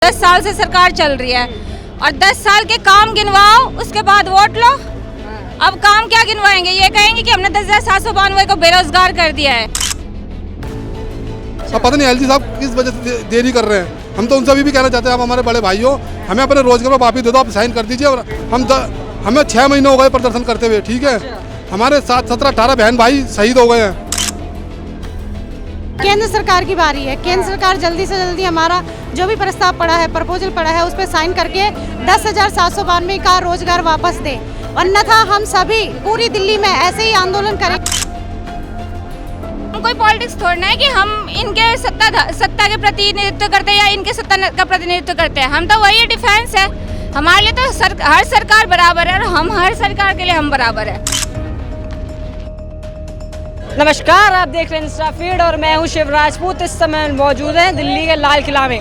10 साल से सरकार चल रही है और 10 साल के काम गिनवाओ, उसके बाद वोट लो। अब काम क्या गिनवाएंगे? ये कहेंगे कि हमने 10,792 को बेरोजगार कर दिया है। अब पता नहीं एलजी साहब किस वजह से देरी कर रहे हैं। हम तो उनसे भी कहना चाहते हैं, आप हमारे बड़े भाई हो, हमें अपने रोजगार पर वापिस दे दो, आप साइन कर दीजिए। और हमें 6 महीने हो गए प्रदर्शन करते हुए, ठीक है। हमारे 17-18 बहन भाई शहीद हो गए हैं। केंद्र सरकार की बारी है। केंद्र सरकार जल्दी से जल्दी हमारा जो भी प्रस्ताव पड़ा है, प्रपोजल पड़ा है, उस पर साइन करके 10,792 का रोजगार वापस दे, अन्यथा हम सभी पूरी दिल्ली में ऐसे ही आंदोलन करेंगे। कोई पॉलिटिक्स थोड़ना है कि हम इनके सत्ता के प्रतिनिधित्व करते हैं या इनके सत्ता का प्रतिनिधित्व करते हैं। हम तो वही डिफेंस है। हमारे लिए तो हर सरकार बराबर है और हम हर सरकार के लिए हम बराबर है। नमस्कार, आप देख रहे हैं इंस्टा फीड और मैं हूं शिव राजपूत। इस समय मौजूद हैं दिल्ली के लाल किला में।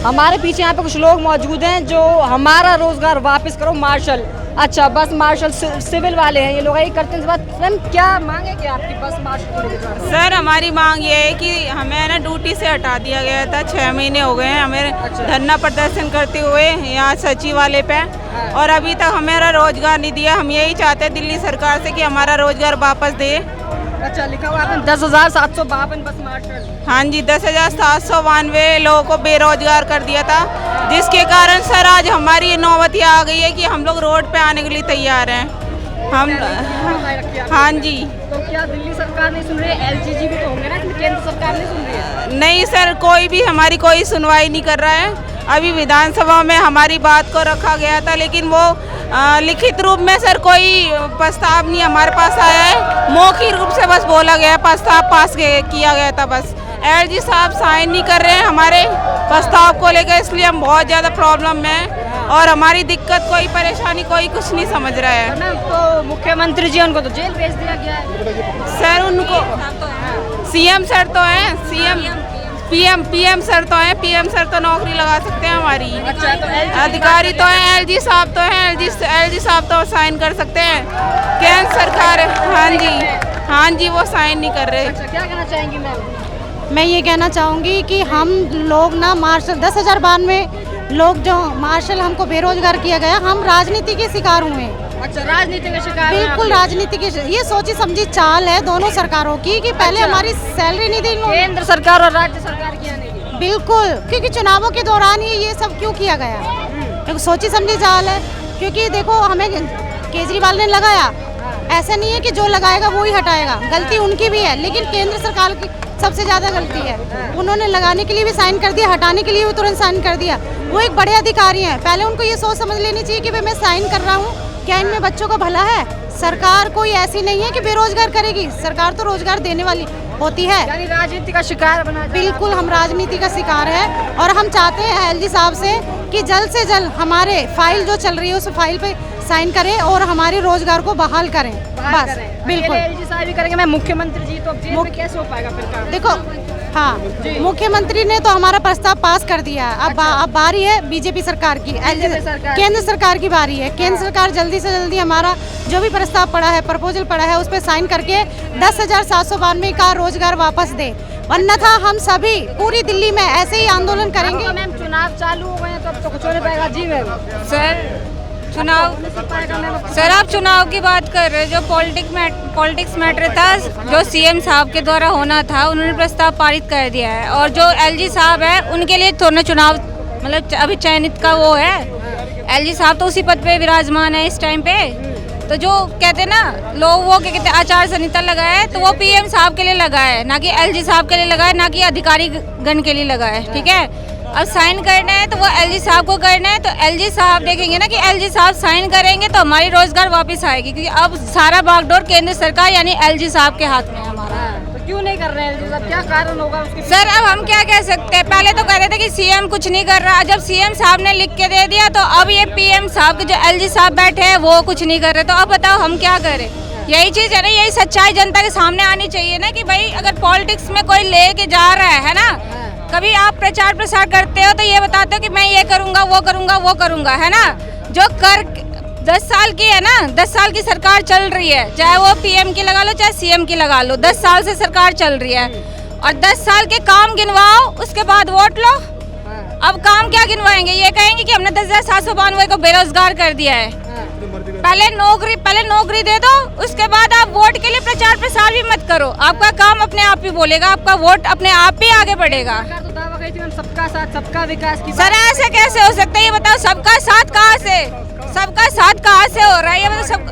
हमारे पीछे यहाँ पे कुछ लोग मौजूद हैं जो हमारा रोजगार वापस करो मार्शल, अच्छा बस मार्शल सिविल वाले हैं ये लोग, यही करते हैं। मैम क्या मांग है कि आपकी बस मार्शल? सर हमारी मांग ये है कि हमें ना ड्यूटी से हटा दिया गया था। 6 महीने हो गए हैं हमें धरना प्रदर्शन करते हुए यहाँ सचिवालय पे, और अभी तक हमारा रोजगार नहीं दिया। हम यही चाहते हैं दिल्ली सरकार से कि हमारा रोजगार वापस दे। अच्छा, लिखा हुआ है 10,752 बस मार्शल। हाँ जी, 10,792 लोगों को बेरोजगार कर दिया था, जिसके कारण सर आज हमारी नौबत आ गई है कि हम लोग रोड पे आने के लिए तैयार हैं। हम हाँ जी। तो क्या दिल्ली सरकार नहीं सुन रही है? एलजीजी भी तो होंगे ना, केंद्र सरकार नहीं सुन रही है? नहीं सर, कोई भी हमारी कोई सुनवाई नहीं कर रहा है। अभी विधानसभा में हमारी बात को रखा गया था, लेकिन वो लिखित रूप में सर कोई प्रस्ताव नहीं हमारे पास आया है। मौखिक रूप से बस बोला गया, प्रस्ताव पास किया गया था बस। एलजी साहब साइन नहीं कर रहे हैं हमारे प्रस्ताव को लेकर, इसलिए हम बहुत ज़्यादा प्रॉब्लम में हैं और हमारी दिक्कत कोई परेशानी कोई कुछ नहीं समझ रहा है। तो मुख्यमंत्री जी उनको तो जेल भेज दिया गया है। सर उनको सीएम सर तो हैं, पीएम सर तो हैं, पीएम सर तो नौकरी लगा सकते हैं हमारी। अच्छा, तो अधिकारी तो हैं, एलजी साहब तो हैं, एलजी साहब तो साइन कर सकते हैं। केंद्र सरकार हाँ जी वो साइन नहीं कर रहे। अच्छा, क्या कहना चाहेंगी मैम? मैं ये कहना चाहूँगी कि हम लोग ना मार्शल 10,092 लोग जो मार्शल हमको बेरोजगार किया गया, हम राजनीति के शिकार हुए। अच्छा, राजनीति के शिकार? बिल्कुल राजनीति की ये सोची समझी चाल है दोनों सरकारों की कि पहले हमारी सैलरी नहीं दी केंद्र सरकार और राज्य सरकार की नहीं दी। बिल्कुल, क्योंकि चुनावों के दौरान ही ये सब क्यों किया गया? एक सोची समझी चाल है। क्योंकि देखो हमें केजरीवाल ने लगाया, ऐसा नहीं है कि जो लगाएगा वो ही हटाएगा, गलती उनकी भी है, लेकिन केंद्र सरकार की सबसे ज़्यादा गलती है। उन्होंने लगाने के लिए भी साइन कर दिया, हटाने के लिए भी तुरंत साइन कर दिया। वो एक बड़े अधिकारी हैं, पहले उनको ये सोच समझ लेनी चाहिए कि भाई मैं साइन कर रहा हूँ, क्या इनमें बच्चों का भला है? सरकार कोई ऐसी नहीं है कि बेरोजगार करेगी, सरकार तो रोजगार देने वाली होती है। यानी राजनीति का शिकार बना? बिल्कुल, हम राजनीति का शिकार है और हम चाहते हैं एलजी साहब से कि जल्द से जल्द हमारे फाइल जो चल रही है उस फाइल पे साइन करें और हमारे रोजगार को बहाल करें। बस बिल्कुल एलजी साहब भी करेंगे। मैं मुख्यमंत्री जी तो अब जेल में कैसे हो पाएगा फिर काम? देखो, हाँ मुख्यमंत्री ने तो हमारा प्रस्ताव पास कर दिया है। अब बारी है बीजेपी सरकार की, केंद्र सरकार की बारी है। केंद्र सरकार जल्दी से जल्दी हमारा जो भी प्रस्ताव पड़ा है, प्रपोजल पड़ा है, उस पर साइन करके 10,792 का रोजगार वापस दे, अन्यथा हम सभी पूरी दिल्ली में ऐसे ही आंदोलन करेंगे। मैम चुनाव चालू हो गए हैं तो अब तो कुछ नहीं पाएगा। जी मैम। सर आप चुनाव की बात कर रहे हैं, जो पॉलिटिक्स मैटर था जो सीएम साहब के द्वारा होना था, उन्होंने प्रस्ताव पारित कर दिया है। और जो एलजी साहब है उनके लिए थोड़ा चुनाव मतलब अभी चयनित का वो है। एलजी साहब तो उसी पद पे विराजमान है इस टाइम पे। तो जो कहते हैं ना लोग, वो क्या कहते हैं आचार संहिता लगाए, तो वो पीएम साहब के लिए लगा है, ना कि एलजी साहब के लिए लगा है, ना कि अधिकारी गण के लिए लगा है। ठीक है, अब साइन करना है तो वो एलजी साहब को करना है, तो एलजी साहब देखेंगे ना कि एलजी साहब साइन करेंगे तो हमारी रोजगार वापस आएगी, क्योंकि अब सारा बागडोर केंद्र सरकार यानी एलजी साहब के हाथ में है हमारा। तो क्यों नहीं कर रहे हैं एलजी साहब? क्या कारण होगा उसके? सर अब हम क्या कह सकते हैं, पहले तो कह रहे थे कि सीएम कुछ नहीं कर रहा, जब सीएम साहब ने लिख के दे दिया तो अब ये पीएम साहब के जो एलजी साहब बैठे हैं वो कुछ नहीं कर रहे, तो अब बताओ हम क्या करें? यही चीज़ है ना, यही सच्चाई जनता के सामने आनी चाहिए ना कि भाई अगर पॉलिटिक्स में कोई लेके जा रहा है ना, कभी आप प्रचार प्रसार करते हो तो ये बताते हो कि मैं ये करूँगा वो करूँगा, है ना। जो कर 10 साल की है ना, 10 साल की सरकार चल रही है, चाहे वो पीएम की लगा लो चाहे सीएम की लगा लो, 10 साल से सरकार चल रही है और 10 साल के काम गिनवाओ, उसके बाद वोट लो। अब काम क्या गिनवाएंगे? ये कहेंगे कि हमने 10,792 को बेरोजगार कर दिया है। पहले नौकरी दे दो, उसके बाद आप वोट के लिए प्रचार प्रसार भी मत करो। आपका काम अपने आप ही बोलेगा, आपका वोट अपने आप ही आगे बढ़ेगा। सरकार तो दावा करती है सबका साथ सबका विकास की। सर ऐसे कैसे हो सकता है? ये बताओ, सबका साथ कहाँ से हो रहा है? ये मतलब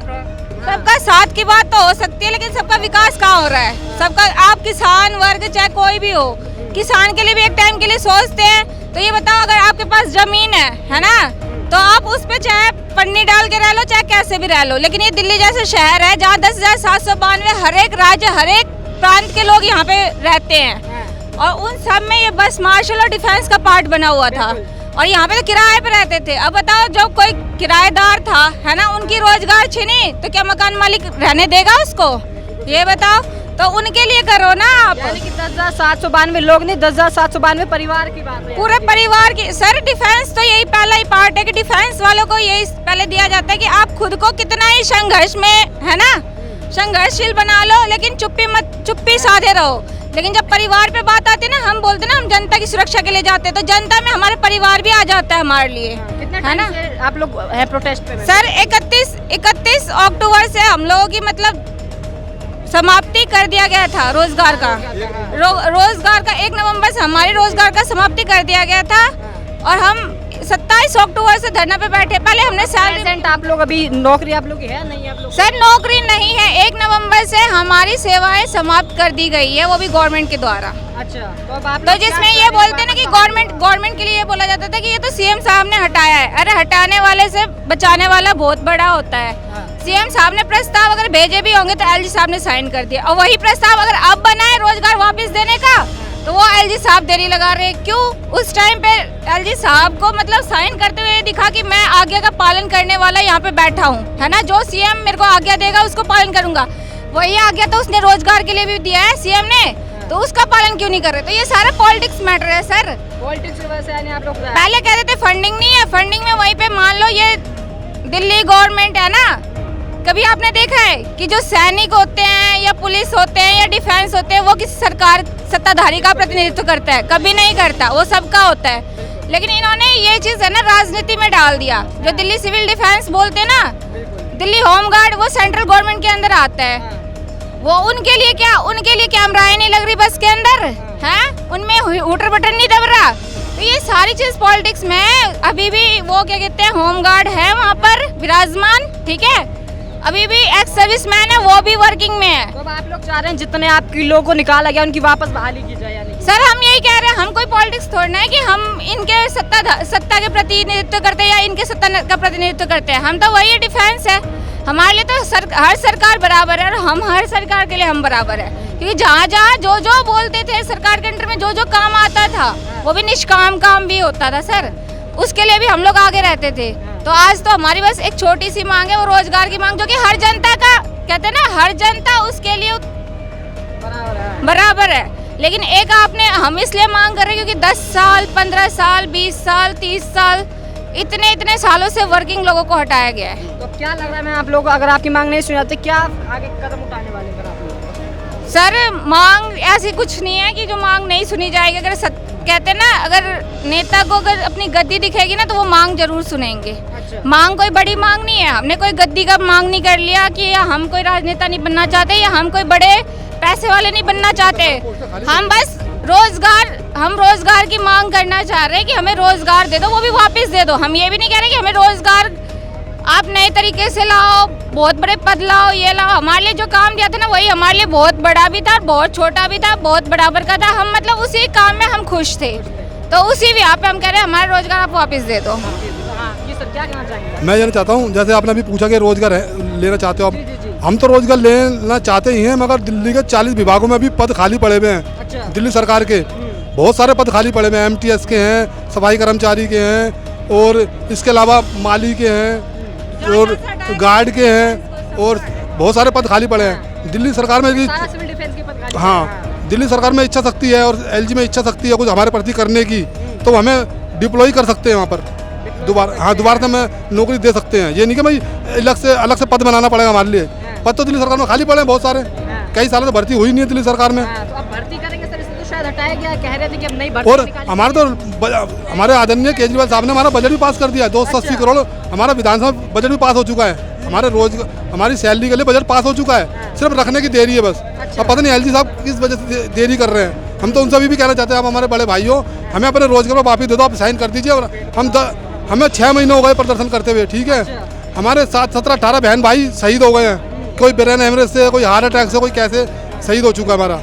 सबका साथ की बात तो हो सकती है, लेकिन सबका विकास कहाँ हो रहा है? सबका, आप किसान वर्ग चाहे कोई भी हो, किसान के लिए भी एक टाइम के लिए सोचते हैं। तो ये बताओ, अगर आपके पास जमीन है ना, तो आप उस पे चाहे पन्नी डाल के रह लो, चाहे कैसे भी रह लो। लेकिन ये दिल्ली जैसे शहर है जहाँ 10,792 हर एक राज्य, हर एक प्रांत के लोग यहाँ पे रहते हैं, और उन सब में ये बस मार्शल और डिफेंस का पार्ट बना हुआ था, और यहाँ पे तो किराए पे रहते थे। अब बताओ, जब कोई किराएदार था, है ना, उनकी रोजगार छीनी, तो क्या मकान मालिक रहने देगा उसको? ये बताओ, तो उनके लिए करो ना आप। यानी कि 10,792 लोग नहीं, 10,792 परिवार की बात है। पूरे परिवार की। सर डिफेंस तो यही पहला ही पार्ट है कि डिफेंस वालों को यही पहले दिया जाता है कि आप खुद को कितना ही संघर्ष में, है ना, संघर्षशील बना लो, लेकिन चुप्पी साधे रहो। लेकिन जब परिवार पे बात आती है ना, हम बोलते हैं ना हम जनता की सुरक्षा के लिए जाते हैं, तो जनता में हमारे परिवार भी आ जाता है हमारे लिए, है ना। आप लोग है प्रोटेस्ट पे? सर 31 अक्टूबर से हम लोगों की मतलब समाप्ति कर दिया गया था रोजगार का। रोजगार का 1 नवंबर से हमारे रोजगार का समाप्ति कर दिया गया था, और हम 27 अक्टूबर से धरना पे बैठे। पहले हमने प्रेजेंट आप लोग अभी नौकरी आप लोग की है नहीं? आप लोग सर नौकरी नहीं है, 1 नवंबर से हमारी सेवाएं समाप्त कर दी गई है, वो भी गवर्नमेंट के द्वारा। अच्छा, तो अब आप तो जिसमें ये बोलते हैं ना कि गवर्नमेंट के लिए ये बोला जाता था कि ये तो सीएम साहब ने हटाया है। अरे हटाने वाले से बचाने वाला बहुत बड़ा होता है। सीएम साहब ने प्रस्ताव अगर भेजे भी होंगे तो एलजी साहब ने साइन कर दिया, और वही प्रस्ताव अगर अब बना है रोजगार वापस देने का, तो वो एलजी साहब देरी लगा रहे हैं। क्यों? उस टाइम पे एलजी साहब को मतलब साइन करते हुए दिखा कि मैं आज्ञा का पालन करने वाला यहाँ पे बैठा हूँ, है ना, जो सीएम मेरे को आज्ञा देगा उसको पालन करूंगा। वही आज्ञा तो उसने रोजगार के लिए भी दिया है सीएम ने, तो उसका पालन क्यों नहीं कर रहे? तो ये सारा पॉलिटिक्स मैटर है सर। पॉलिटिक्स की वजह से यानी आप लोग पहले कहते थे फंडिंग नहीं है, फंडिंग में वहीं पे मान लो ये दिल्ली गवर्नमेंट है ना, कभी आपने देखा है कि जो सैनिक होते हैं या पुलिस होते हैं या डिफेंस होते हैं वो किसी सरकार सत्ताधारी का प्रतिनिधित्व करता है? कभी नहीं करता, वो सबका होता है। लेकिन इन्होंने ये चीज़ है ना राजनीति में डाल दिया। जो दिल्ली सिविल डिफेंस बोलते हैं ना, दिल्ली होम गार्ड, वो सेंट्रल गवर्नमेंट के अंदर आता है। वो उनके लिए कैमराएं नहीं लग रही बस के अंदर, हैं, उनमें हूटर बटन नहीं दब रहा। तो ये सारी चीज पॉलिटिक्स में है। अभी भी वो क्या कहते हैं, होम गार्ड है वहाँ पर विराजमान, ठीक है, अभी भी एक्स सर्विसमैन है, वो भी वर्किंग में है। तो अब आप लोग चाह रहे हैं जितने आपके लोगों को निकाला गया उनकी वापस बहाली की जाए? यानी सर हम यही कह रहे हैं, हम कोई पॉलिटिक्स थोड़ना है कि हम इनके सत्ता के प्रतिनिधित्व करते हैं या इनके सत्ता का प्रतिनिधित्व करते हैं। हम तो वही डिफेंस है, हमारे लिए तो हर सरकार बराबर है, और हम हर सरकार के लिए हम बराबर है। क्योंकि जहाँ जो बोलते थे सरकार के अंडर में जो काम आता था वो भी निष्काम काम भी होता था सर, उसके लिए भी हम लोग आगे रहते थे। तो आज तो हमारी बस एक छोटी सी मांग है, वो रोजगार की मांग, जो कि हर जनता का कहते हैं ना, हर जनता उसके लिए बराबर है। लेकिन एक आपने हम इसलिए मांग कर रहे हैं क्योंकि 10 साल 15 साल 20 साल 30 साल इतने सालों से वर्किंग लोगों को हटाया गया है। तो क्या लग रहा है, मैं आप लोग अगर आपकी मांग नहीं सुनी जाती, क्या आगे कदम उठाने वाले हैं आप लोग? सर मांग ऐसी कुछ नहीं है कि जो मांग नहीं सुनी जाएगी। अगर कहते हैं ना, अगर नेता को अगर अपनी गद्दी दिखेगी ना तो वो मांग जरूर सुनेंगे। अच्छा। मांग कोई बड़ी मांग नहीं है, हमने कोई गद्दी का मांग नहीं कर लिया कि हम कोई राजनेता नहीं बनना चाहते या हम कोई बड़े पैसे वाले नहीं बनना चाहते। हम बस रोजगार की मांग करना चाह रहे हैं कि हमें रोजगार दे दो, वो भी वापस दे दो। हम ये भी नहीं कह रहे कि हमें रोजगार आप नए तरीके से लाओ, बहुत बड़े पद लाओ, ये लाओ। हमारे लिए जो काम दिया था ना, वही हमारे लिए बहुत बड़ा भी था, बहुत छोटा भी था, बहुत बराबर का था। हम मतलब उसी काम में हम खुश थे, तो उसी यहाँ पे हम कह रहे हैं हमारा रोजगार आप वापस दे दो। जी सर, क्या कहना चाहेंगे? मैं ये चाहता हूँ, जैसे आपने अभी पूछा कि रोजगार लेना चाहते हो आप, हम तो रोजगार लेना चाहते ही हैं, मगर दिल्ली के 40 विभागों में भी पद खाली पड़े हुए हैं। अच्छा। दिल्ली सरकार के बहुत सारे पद खाली पड़े हुए हैं, MTS के हैं, सफाई कर्मचारी के हैं, और इसके अलावा माली के हैं, और गार्ड के हैं, और बहुत सारे पद खाली पड़े हैं। दिल्ली सरकार में भी सिविल डिफेंस के पद खाली? हाँ, दिल्ली सरकार में इच्छा शक्ति है और LG में इच्छा शक्ति है कुछ हमारे प्रति करने की, तो हमें डिप्लॉय कर सकते हैं वहाँ पर दोबारा तो हमें नौकरी दे सकते हैं। ये नहीं कि भाई अलग से पद बनाना पड़ेगा हमारे लिए। पद तो दिल्ली सरकार में खाली पड़े हैं बहुत सारे, कई सालों से भर्ती हुई नहीं है दिल्ली सरकार में। तो अब भर्ती करेंगे सर, इसलिए तो शायद हटाया गया, कह रहे थे कि अब नई भर्ती और निकाली हमारे तो हमारे आदरणीय केजरीवाल साहब ने हमारा बजट भी पास कर दिया है। 280 करोड़ हमारा विधानसभा बजट भी पास हो चुका है। हमारे हमारी सैलरी के लिए बजट पास हो चुका है, सिर्फ रखने की देरी है बस। अब पता नहीं एलजी साहब किस वजह से देरी कर रहे हैं। हम तो उनसे भी कहना चाहते हैं, आप हमारे बड़े भाई हो, हमें अपने रोजगार पर वापस दे दो, आप साइन कर दीजिए। और हमें 6 महीने हो गए प्रदर्शन करते हुए, ठीक है। हमारे 17-18 बहन भाई शहीद हो गए हैं, कोई ब्रेन हेमरेज से, कोई हार्ट अटैक से, कोई कैसे शहीद हो चुका है हमारा।